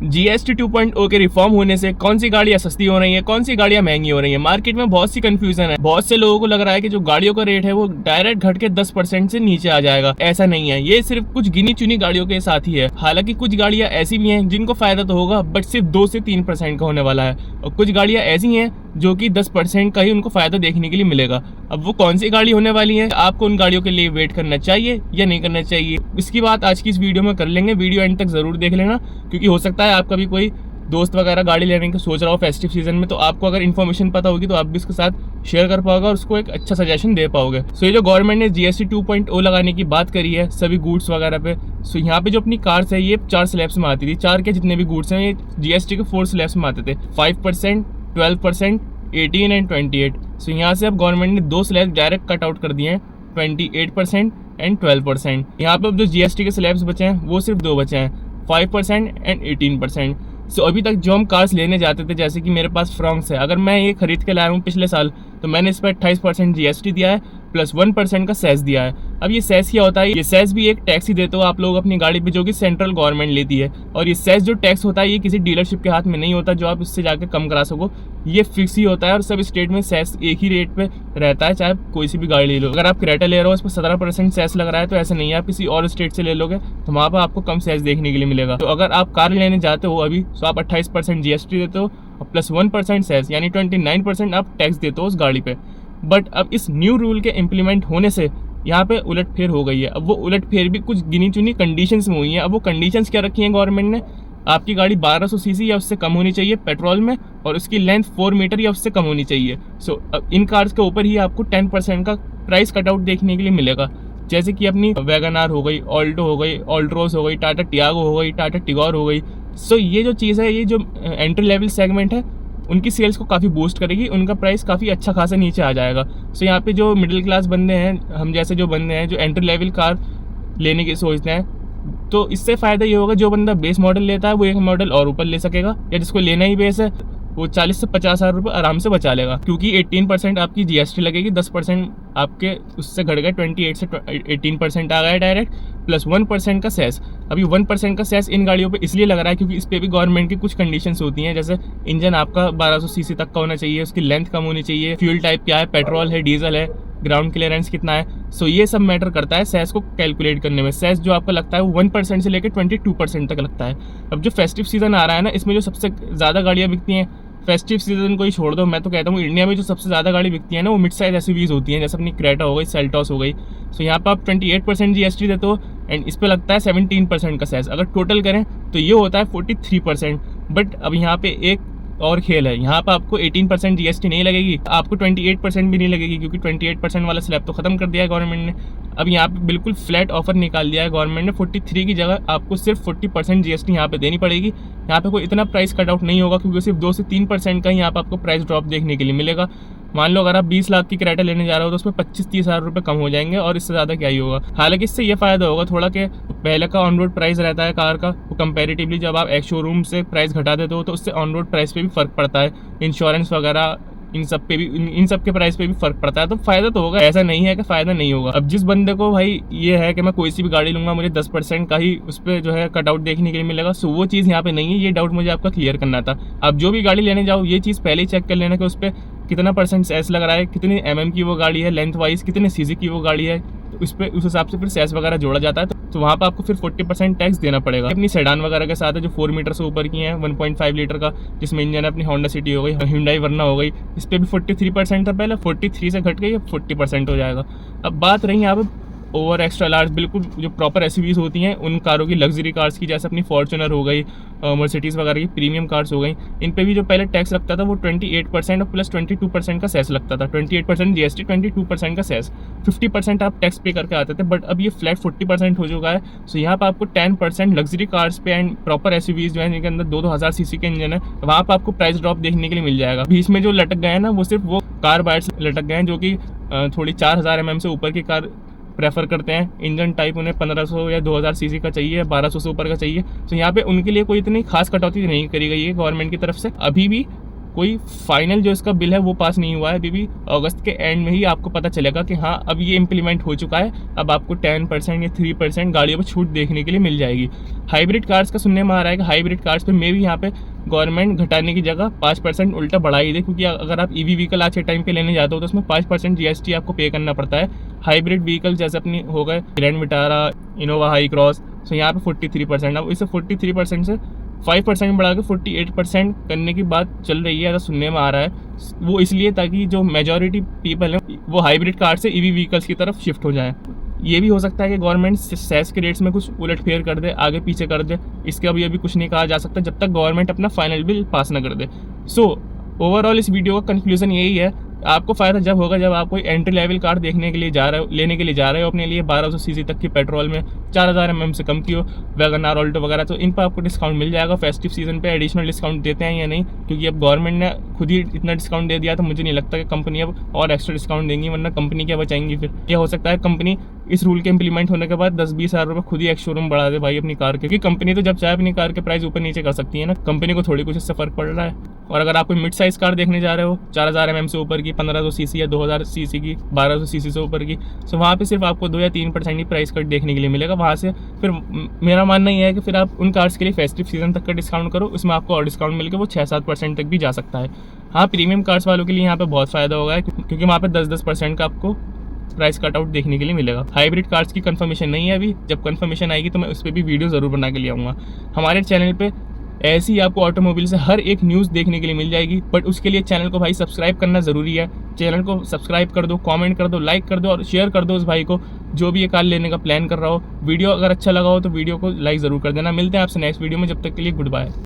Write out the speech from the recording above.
GST 2.0 के reform होने से कौन सी गाड़ियां सस्ती हो रही है, कौन सी गाड़ियां महंगी हो रही है। मार्केट में बहुत सी कंफ्यूजन है। बहुत से लोगों को लग रहा है कि जो गाड़ियों का रेट है वो डायरेक्ट घट के 10% से नीचे आ जाएगा। ऐसा नहीं है, ये सिर्फ कुछ गिनी चुनी गाड़ियों के साथ ही है। हालांकि कुछ गाड़ियां ऐसी भी हैं जिनको फायदा तो होगा, बट सिर्फ 2 से 3% का होने वाला है, और कुछ गाड़ियां ऐसी हैं जो कि 10% का ही उनको फायदा देखने के लिए मिलेगा। अब वो कौन सी गाड़ी होने वाली है, आपको उन गाड़ियों के लिए वेट करना चाहिए या नहीं करना चाहिए, इसकी बात आज की इस वीडियो में कर लेंगे। वीडियो एंड तक जरूर देख लेना, क्योंकि हो सकता है आपका भी कोई दोस्त वगैरह गाड़ी लेने की सोच रहा हो फेस्टिव सीजन में, तो आपको अगर इन्फॉर्मेशन पता होगी तो आप भी उसके साथ शेयर कर पाओगे और उसको एक अच्छा सजेशन दे पाओगे। सो ये जो गवर्नमेंट ने जीएसटी 2.0 लगाने की बात करी है सभी गुड्स वगैरह पे, सो यहाँ पे जो अपनी कार्स है ये 4 स्लैब्स में आती थी। 4 के जितने भी गुड्स हैं ये जीएसटी के 4 स्लैब्स में आते थे, 5%, 12%, 18 एंड 28। सो यहाँ से अब गवर्नमेंट ने 2 स्लैब डायरेक्ट कट आउट कर दिए हैं, 28% एंड 12%। यहाँ पे अब जो जीएसटी के स्लैब्स बचे हैं वो सिर्फ 2 बचे हैं, 5% एंड 18%। सो अभी तक जो हम कार्स लेने जाते थे, जैसे कि मेरे पास फ्रॉन्क्स है, अगर मैं ये खरीद के लाया हूँ पिछले साल, तो मैंने इस पर 28% जीएसटी दिया है प्लस 1% का सेस दिया है। अब ये सेस क्या होता है, ये सेस भी एक टैक्स ही देते हो आप लोग अपनी गाड़ी पे, जो कि सेंट्रल गवर्नमेंट लेती है। और ये सेस जो टैक्स होता है ये किसी डीलरशिप के हाथ में नहीं होता जो आप इससे जाकर कम करा सको, ये फिक्स ही होता है। और सब स्टेट में सेस एक ही रेट पे रहता है, चाहे कोई सी भी गाड़ी ले लो। अगर आप क्रेटा ले रहे हो, इस पर 17% सेस लग रहा है, तो ऐसा नहीं है, आप किसी और स्टेट से ले लोगे तो वहाँ पर आपको कम सेस देखने के लिए मिलेगा। तो अगर आप कार लेने जाते हो अभी, तो आप 28% जीएसटी देते हो और प्लस 1% सेस, यानी 29% आप टैक्स देते हो उस गाड़ी पे। बट अब इस न्यू रूल के इम्प्लीमेंट होने से यहाँ पे उलटफेर हो गई है। अब वो उलटफेर भी कुछ गिनी चुनी कंडीशंस में हुई हैं। अब वो कंडीशंस क्या रखी हैं गवर्नमेंट ने, आपकी गाड़ी 1200 सीसी या उससे कम होनी चाहिए पेट्रोल में, और उसकी लेंथ 4 मीटर या उससे कम होनी चाहिए। सो इन कार्स के ऊपर ही आपको 10% का प्राइस कटआउट देखने के लिए मिलेगा। जैसे कि अपनी वैगन आर हो गई, ऑल्टो हो गई, ऑल्ट्रोस हो गई, टाटा टियागो हो गई, टाटा टिगोर हो गई। सो ये जो चीज़ है, ये जो एंट्री लेवल सेगमेंट है, उनकी सेल्स को काफ़ी बूस्ट करेगी, उनका प्राइस काफ़ी अच्छा खासा नीचे आ जाएगा। सो यहाँ पे जो मिडिल क्लास बंदे हैं, हम जैसे जो बंदे हैं जो एंट्री लेवल कार लेने की सोचते हैं, तो इससे फ़ायदा ये होगा, जो बंदा बेस मॉडल लेता है वो एक मॉडल और ऊपर ले सकेगा, या जिसको लेना ही बेस है वो 40 से 50 हज़ार रुपये आराम से बचा लेगा, क्योंकि 18% आपकी जीएसटी लगेगी, 10% आपके उससे घट गए, 28 से 18% आ गया डायरेक्ट, प्लस 1% का सेस। अभी 1% का सेस इन गाड़ियों पे इसलिए लग रहा है क्योंकि इस पर भी गवर्नमेंट की कुछ कंडीशंस होती हैं, जैसे इंजन आपका 1200 सीसी तक का होना चाहिए, उसकी लेंथ कम होनी चाहिए, फ्यूल टाइप क्या है, पेट्रोल है, डीजल है, ग्राउंड क्लियरेंस कितना है। सो ये सब मैटर करता है सेस को कैलकुलेट करने में। सेस जो आपका लगता है वो 1% से लेकर 22% तक लगता है। अब जो फेस्टिव सीजन आ रहा है ना, इसमें जो सबसे ज़्यादा गाड़ियाँ बिकती हैं, फेस्टिव सीजन को ही छोड़ दो, मैं तो कहता हूँ इंडिया में जो सबसे ज़्यादा गाड़ी बिकती है ना, वो मिड साइज एसयूवीज होती हैं, जैसे अपनी क्रेटा हो गई, सेल्टॉस हो गई। सो यहाँ पर आप 28% जीएसटी देते हो एंड इस पर लगता है 17% का सेस। अगर टोटल करें तो ये होता है 43%। बट अब यहाँ पे एक और खेल है, यहाँ पर आपको 18% जीएसटी नहीं लगेगी, आपको 28% भी नहीं लगेगी, क्योंकि 28% वाला स्लैब तो खत्म कर दिया है गवर्नमेंट ने। अब यहाँ पे बिल्कुल फ्लैट ऑफर निकाल दिया है गवर्नमेंट ने, 43 की जगह आपको सिर्फ 40% जीएसटी यहाँ पे देनी पड़ेगी। यहाँ पे कोई इतना प्राइस कट आउट नहीं होगा, क्योंकि सिर्फ 2 से 3% का ही यहाँ पे आपको प्राइस ड्रॉप देखने के लिए मिलेगा। मान लो अगर आप 20 लाख की क्रेटा लेने जा रहे हो तो उसमें 25-30 हज़ार रुपये कम हो जाएंगे, और इससे ज़्यादा क्या ही होगा। हालांकि इससे ये फ़ायदा होगा थोड़ा कि पहले का ऑन रोड प्राइस रहता है कार का, वो कंपैरेटिवली जब आप एक शोरूम से प्राइस घटा देते हो तो उससे ऑन रोड प्राइस पे भी फ़र्क पड़ता है, इंश्योरेंस वगैरह इन सब पे भी, इन सब के प्राइस पे भी फर्क पड़ता है। तो फायदा तो होगा, ऐसा नहीं है कि फायदा नहीं होगा। अब जिस बंदे को भाई ये है कि मैं कोई सी भी गाड़ी लूंगा मुझे 10% का ही उस पर जो है कट आउट देखने के लिए मिलेगा, सो वो चीज़ यहाँ पे नहीं है। ये डाउट मुझे आपका क्लियर करना था। आप जो भी गाड़ी लेने जाओ ये चीज़ पहले ही चेक कर लेना कि उस पर कितना % सेस लग रहा है, कितनी mm की वो गाड़ी है, लेंथ वाइज कितने सीसी की वो गाड़ी है, उस हिसाब से फिर सेस वगैरह जोड़ा जाता है। तो वहाँ पर आपको फिर 40% टैक्स देना पड़ेगा। अपनी सेडान वगैरह के साथ है जो 4 मीटर से ऊपर की हैं, 1.5 लीटर का जिसमें इंजन है, अपनी होंडा सिटी हो गई, ह्यूंडई वर्ना हो गई, इस पर भी 43% था पहले, 43 से घट के 40% हो जाएगा। अब बात रही यहाँ पर ओवर एक्स्ट्रा लार्ज, बिल्कुल जो प्रॉपर एसयूवीज होती हैं उन कारों की, लग्जरी कार्स की, जैसे अपनी फॉर्च्यूनर हो गई, मर्सिडीज़ वगैरह की प्रीमियम कार्स हो गई, इन पे भी जो पहले टैक्स लगता था वो 28% और प्लस 22% का सेस लगता था। 28% जीएसटी, 22% का सेस, 50% आप टैक्स पे करके आते थे। बट अब ये फ्लैट 40% हो चुका है। सो यहाँ पर आपको 10% लग्जरी कार्स पे एंड प्रॉपर एसयूवीज जो है जिनके अंदर 2-2 हज़ार सीसी के इंजन है, वहाँ पर आपको प्राइस ड्रॉप देखने के लिए मिल जाएगा। बीच में जो लटक गए हैं ना, वो सिर्फ वो कार बायर्स लटक गए हैं जो कि थोड़ी 4000 mm से ऊपर की कार प्रेफर करते हैं। इंजन टाइप उन्हें 1500 या 2000 सीसी का चाहिए, 1200 से ऊपर का चाहिए। तो यहाँ पे उनके लिए कोई इतनी खास कटौती नहीं करी गई है गवर्नमेंट की तरफ से अभी भी। कोई फाइनल जो इसका बिल है वो पास नहीं हुआ है अभी भी। अगस्त के एंड में ही आपको पता चलेगा कि हाँ अब ये इम्प्लीमेंट हो चुका है, अब आपको 10% या 3% गाड़ियों पर छूट देखने के लिए मिल जाएगी। हाइब्रिड कार्स का सुनने में आ रहा है कि हाइब्रिड कार्स पे मे भी यहाँ पे गवर्नमेंट घटाने की जगह 5% उल्टा बढ़ा ही दे, क्योंकि अगर आप ईवी व्हीकल आज के टाइम पे लेने जाते हो तो उसमें 5% GST आपको पे करना पड़ता है। हाइब्रिड व्हीकल जैसे अपनी हो गए grand Vitara, Innova high cross, तो यहाँ पे 43%, अब इसे 43% से 5% बढ़ा के 48% करने की बात चल रही है, ऐसा सुनने में आ रहा है। वो इसलिए ताकि जो मेजॉरिटी पीपल है वो हाइब्रिड कार से ईवी व्हीकल्स की तरफ शिफ्ट हो जाए। ये भी हो सकता है कि गवर्नमेंट सेस के रेट्स में कुछ उलटफेर कर दे, आगे पीछे कर दे, इसका अभी कुछ नहीं कहा जा सकता जब तक गवर्नमेंट अपना फाइनल बिल पास ना कर दे। सो ओवरऑल इस वीडियो का कंक्लूजन यही है, आपको फ़ायदा जब होगा जब आप कोई एंट्री लेवल कार देखने के लिए जा रहे हो, लेने के लिए जा रहे हो अपने लिए 1200 सीसी तक की पेट्रोल में, 4000 mm से कम की हो, वैगनार ऑल्टो वगैरह, तो इन पर आपको डिस्काउंट मिल जाएगा। फेस्टिव सीजन पे एडिशनल डिस्काउंट देते हैं या नहीं, क्योंकि अब गवर्नमेंट ने खुद ही इतना डिस्काउंट दे दिया तो मुझे नहीं लगता कि कंपनी अब और एक्स्ट्रा डिस्काउंट देंगी, वरना कंपनी क्या बचाएंगी फिर। यह हो सकता है कंपनी इस रूल के इंप्लीमेंट होने के बाद 10-20 हज़ार रुपये खुद ही एक शोरूम बढ़ा दे भाई अपनी कार के, क्योंकि कंपनी तो जब चाहे अपनी कार के प्राइस ऊपर नीचे कर सकती है ना, कंपनी को थोड़ी कुछ इससे फर्क पड़ रहा है। और अगर आप कोई मिड साइज कार देखने जा रहे हो 4000 mm से ऊपर की, 1500 सीसी या 2000 सीसी की, 1200 सीसी से ऊपर की, तो वहाँ पे सिर्फ आपको 2 या 3% ही प्राइस कट देखने के लिए मिलेगा। वहाँ से फिर मेरा मानना ये है कि फिर आप उन कार्स के लिए फेस्टिव सीजन तक का डिस्काउंट करो, उसमें आपको और डिस्काउंट मिलकर वो 6-7% तक भी जा सकता है। हाँ, प्रीमियम कार्स वालों के लिए यहाँ पे बहुत फ़ायदा होगा, क्योंकि वहाँ पे 10-10% का आपको प्राइस कट आउट देखने के लिए मिलेगा। हाइब्रिड कार्स की कंफर्मेशन नहीं है अभी, जब कंफर्मेशन आएगी तो मैं उस पर भी वीडियो ज़रूर बना के ले आऊँगा। हमारे चैनल पे ऐसी आपको ऑटोमोबाइल से हर एक न्यूज़ देखने के लिए मिल जाएगी, बट उसके लिए चैनल को भाई सब्सक्राइब करना ज़रूरी है। चैनल को सब्सक्राइब कर दो, कमेंट कर दो, लाइक कर दो और शेयर कर दो उस भाई को जो भी ये कार लेने का प्लान कर रहा हो। वीडियो अगर अच्छा लगा हो तो वीडियो को लाइक ज़रूर कर देना। मिलते हैं आपसे नेक्स्ट वीडियो में, जब तक के लिए गुड बाय।